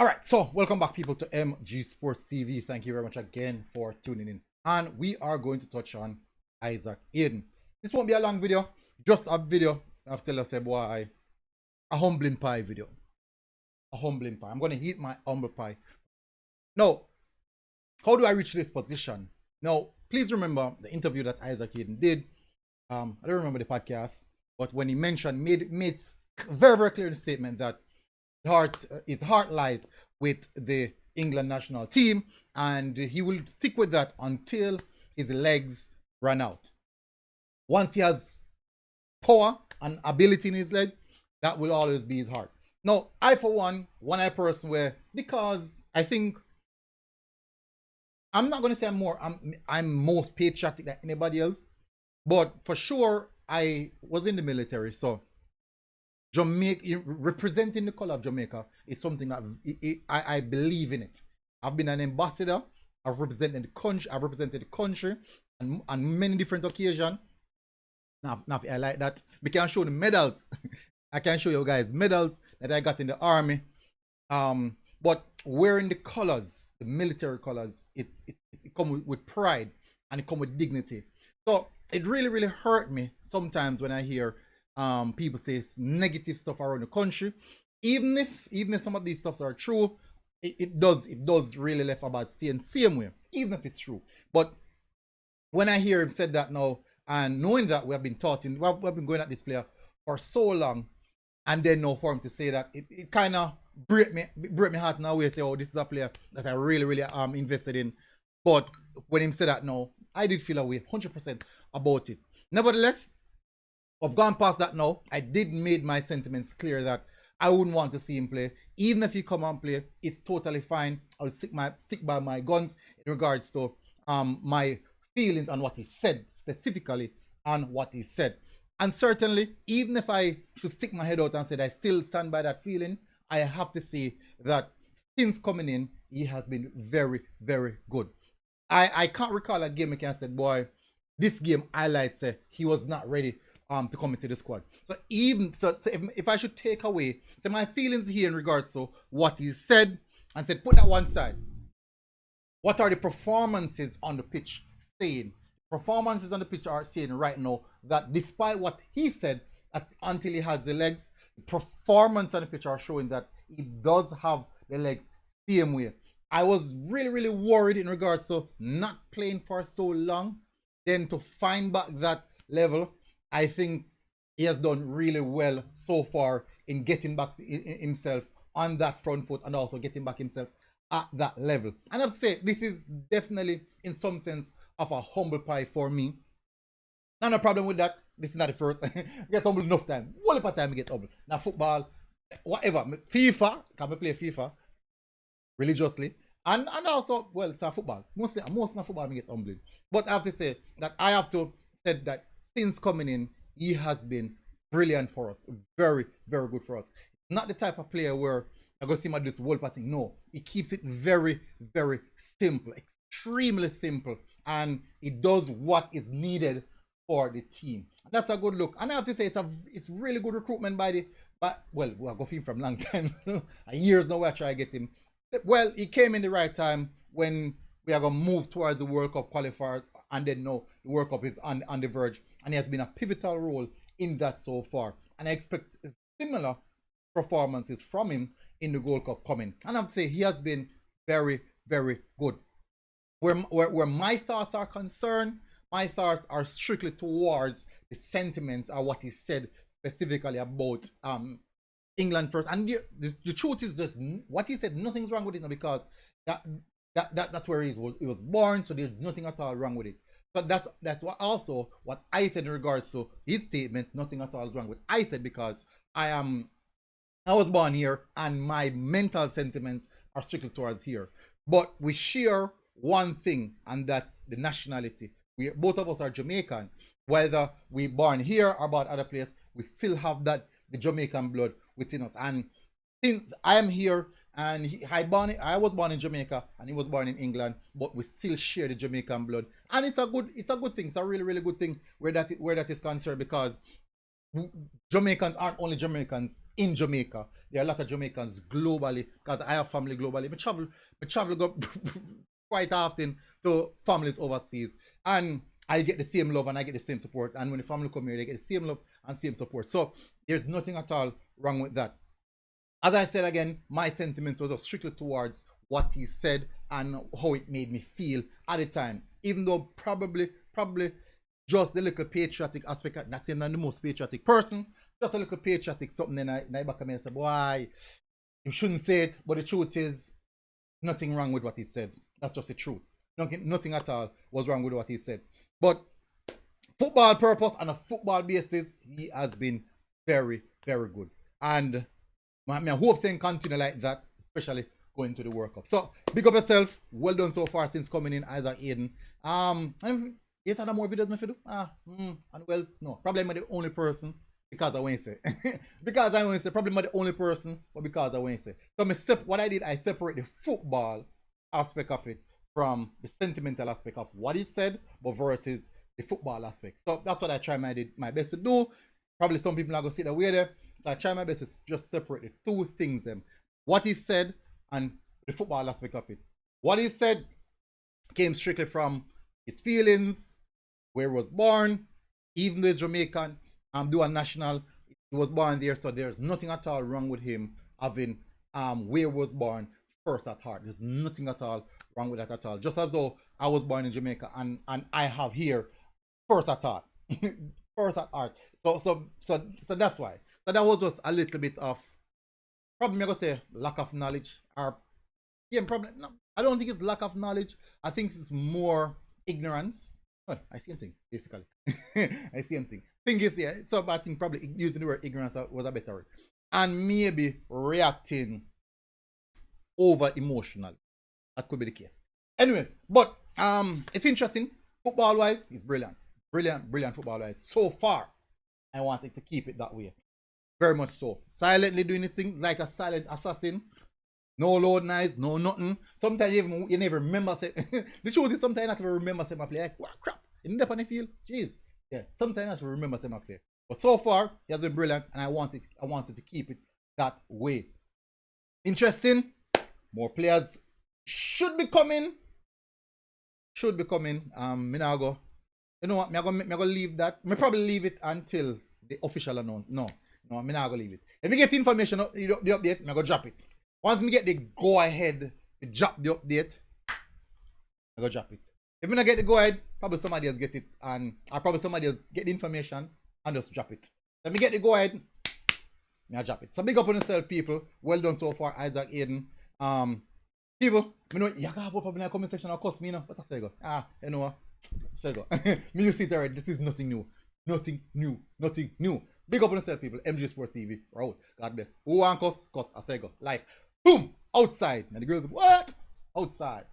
All right, so welcome back, people, to MG Sports TV. Thank you very much again for tuning in. And we are going to touch on Isaac Hayden. This won't be a long video, just a video. I've tell us, boy, a humbling pie video. A humbling pie. I'm going to eat my humble pie. Now, how do I reach this position? Now, please remember the interview that Isaac Hayden did. I don't remember the podcast, but when he mentioned, made very, very clear in the statement that his heart lies with the England national team, and he will stick with that until his legs run out. Once he has power and ability in his leg, that will always be his heart. Now, I for one I person where, because I think I'm not gonna say I'm most patriotic than anybody else, but for sure I was in the military, so Jamaica, representing the color of Jamaica, is something that I believe in it. I've been an ambassador. I've represented the country on many different occasions. Now, I like that. We can show the medals. I can show you guys medals that I got in the army. But wearing the colors, the military colors, it comes with pride and it comes with dignity. So it really, really hurt me sometimes when I hear people say negative stuff around the country. Even if some of these stuffs are true, it does really left a bad stain same way, even if it's true. But when I hear him said that now, and knowing that we have been we've been going at this player for so long, and then now for him to say that, it kind of break me heart in a way. Say, oh, this is a player that I really, really invested in. But when him said that now, I did feel away 100% about it. Nevertheless, I've gone past that now. I did made my sentiments clear that I wouldn't want to see him play. Even if he come and play, it's totally fine. I'll stick by my guns in regards to my feelings on what he said, specifically on what he said. And certainly, even if I should stick my head out and say I still stand by that feeling, I have to say that since coming in, he has been very, very good. I can't recall a game I can say, boy, this game highlights say he was not ready to come into the squad. So if I should take away my feelings here in regards to what he said, and said put that one side, what are the performances on the pitch saying? Performances on the pitch are saying right now that despite what he said, until he has the legs, the performance on the pitch are showing that he does have the legs same way. I was really, really worried in regards to not playing for so long, then to find back that level. I think he has done really well so far in getting back himself on that front foot and also getting back himself at that level. And I have to say, this is definitely, in some sense, of a humble pie for me. No problem with that. This is not the first. I get humble enough time. All the time I get humble. Now football, whatever. FIFA, can we play FIFA religiously? And also, well, it's a football. Most of football I get humble. But I have to say that I have to say that since coming in, he has been brilliant for us. Very, very good for us. Not the type of player where I go see him do this whole thing. No, he keeps it very, very simple, extremely simple, and he does what is needed for the team. And that's a good look. And I have to say, it's really good recruitment well, we are going from long time, years now. I try to get him. Well, he came in the right time when we are going to move towards the World Cup qualifiers, and then now the World Cup is on the verge, and he has been a pivotal role in that so far. And I expect similar performances from him in the Gold Cup coming. And I would say he has been very, very good. Where my thoughts are concerned, my thoughts are strictly towards the sentiments or what he said specifically about England first. And the truth is just what he said, nothing's wrong with it now, because that's where he was born, so there's nothing at all wrong with it. But that's what I said in regards to his statement, nothing at all is wrong with I said, because I was born here and my mental sentiments are strictly towards here. But we share one thing, and that's the nationality. Both of us are Jamaican. Whether we born here or about other place, we still have the Jamaican blood within us. And since I am here, and I was born in Jamaica and he was born in England, but we still share the Jamaican blood, and it's a good thing. It's a really, really good thing where that is concerned, because Jamaicans aren't only Jamaicans in Jamaica. there are a lot of Jamaicans globally, because I have family globally. I travel go quite often to families overseas. And I get the same love and I get the same support. And when the family come here, they get the same love and same support. So there's nothing at all wrong with that. As I said again, my sentiments was strictly towards what he said and how it made me feel at the time. Even though probably just a little patriotic aspect, not saying I'm the most patriotic person, just a little patriotic something, then I back at me and say, boy, you shouldn't say it, but the truth is, nothing wrong with what he said. That's just the truth. Nothing at all was wrong with what he said. But football purpose and a football basis, he has been very, very good. And I hope they continue like that, especially going to the World Cup. So, big up yourself. Well done so far since coming in, Isaac Hayden. And yes, other more videos me do. And well, no, probably I'm the only person because I won't say. Because I won't say, probably I'm the only person, but because I won't say. So, what I did, I separate the football aspect of it from the sentimental aspect of what he said, but versus the football aspect. So, that's what I try my best to do. Probably some people are going to sit away there. So I try my best to just separate the two things, what he said and the football aspect of it. What he said came strictly from his feelings, where he was born, even though he's Jamaican, dual national, he was born there, so there's nothing at all wrong with him having where he was born first at heart. There's nothing at all wrong with that at all. Just as though I was born in Jamaica and I have here first at heart. First at heart. So that's why. So that was just a little bit of, probably I'm gonna say lack of knowledge, or yeah, probably no, I don't think it's lack of knowledge. I think it's more ignorance. Well, I see thing basically. I see thing. Thing is, yeah. So I think probably using the word ignorance was a better word, and maybe reacting over emotional. That could be the case. Anyways, but it's interesting. Football wise, it's brilliant, brilliant football wise so far. I wanted to keep it that way. Very much so. Silently doing this thing like a silent assassin. No load nice, no nothing. Sometimes you never remember say the truth is sometimes I can remember say my play. Like, what crap. You never on the field? Jeez. Yeah. Sometimes I can remember say my play. But so far, he has been brilliant and I wanted to keep it that way. Interesting. More players should be coming. Me now go. You know what? Me go leave that. Me probably leave it until the official announcement. No, I'm not gonna leave it. If me get information, the update, I'm gonna drop it. Once me get the go ahead to drop the update, I'm gonna drop it. If me not get the go ahead, probably somebody else get it, and I probably somebody else get the information and just drop it. Let me get the go ahead, I drop it. So big up on yourself, people. Well done so far, Isaac Hayden. People, you know, you can have up in the comment section of course me, you know, but I say go. You know what? Say go. Me you see it already. This is nothing new. Nothing new. Big up on yourself, people. MG Sports TV. Right. God bless. Who want cuss? Cuss. I say go. Life. Boom. Outside. And the girls, what? Outside.